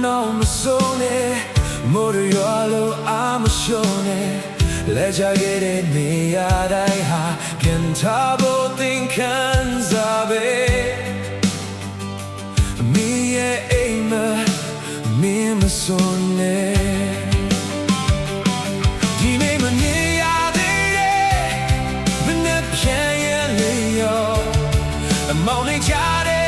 너무 손에 모르요로 아무 쇼네 레자게레 미야다이하 겐타보 띵칸 사베 미에 에이머 미마 손에 디메만 니야데레 맨날 편yer리요 모닝 잘해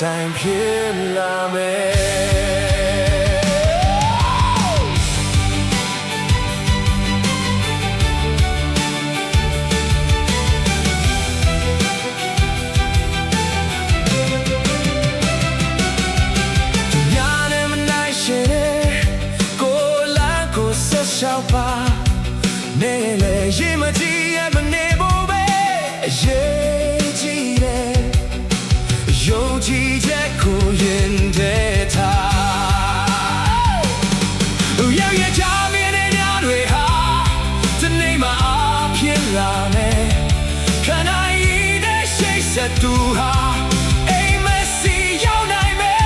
တိုင်းဖြစ်လာမယ်ညာနဲ့မနိုင်ရှင်ကိုလာကိုဆက်ရှောက်ပါနေလေရင်မကြည့်ရမနေဘူးပဲရေးကြည့်တယ်ယုံကြည်ချက်ကိုရင်ထဲထားရောက်ရကြမြင်တဲ့ညတွေဟာဒီနေ့မှအဖြစ်လာမယ်ခဏကြီးတဲ့ရှိတ်ဆက်သူဟာအိမ်မစီရောက်နိုင်မယ်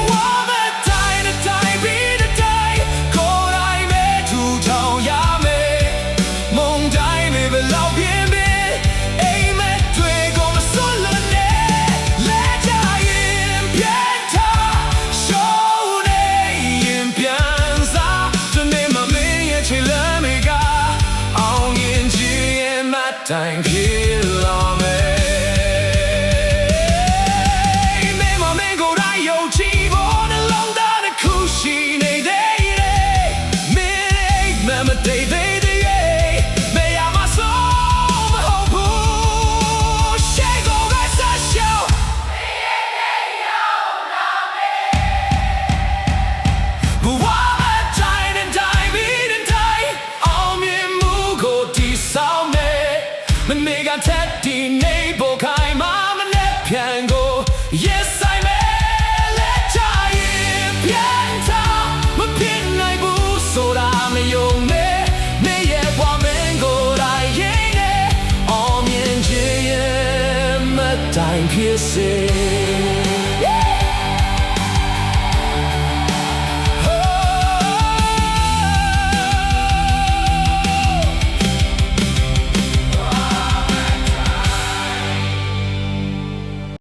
ဝါမတိုင်းတဲ့တိုင်းပြီးတဲ့တိုင်းကိုယ်တိုင်ပဲထူထောင်ရမယ်မုန်တိုင်းပဲဘယ်လောက်ပြင်းပဲအိမ်မတွေကိုမစွန့်လွတ်နဲ့တိုင်းဖြစ်လာမယ်မိမမင်းကိုယ်တိုင်ယုံကြည်ဖို့နှလုံးသားတစ်ခုရှိနေသေးတယ်မင်းအိမ်မတေးသေးတယ်မရမဆုံးမဟုတ်ဘူးရှေ့ကိုပဲဆက်ရှောက်ဘဝမတိုင်းတဲ့တိုင်းပြီးတဲ့တိုင်းအောင်မြင်မှုကိုတည်ဆောင်မနေကထက်ဒီနေဖို့ခိုင်မာမနဲ့ပြန်ကို Yes I may let you ပြန်ထားမဖြစ်နိုင်ဘူးဆိုတာမယုံနဲ့နေရဲ့ဘဝမင်းကိုယ်တိုင်ရင်နဲ့အောင်မြင်ခြင်းရဲ့မတိုင်ဖြစ်စေ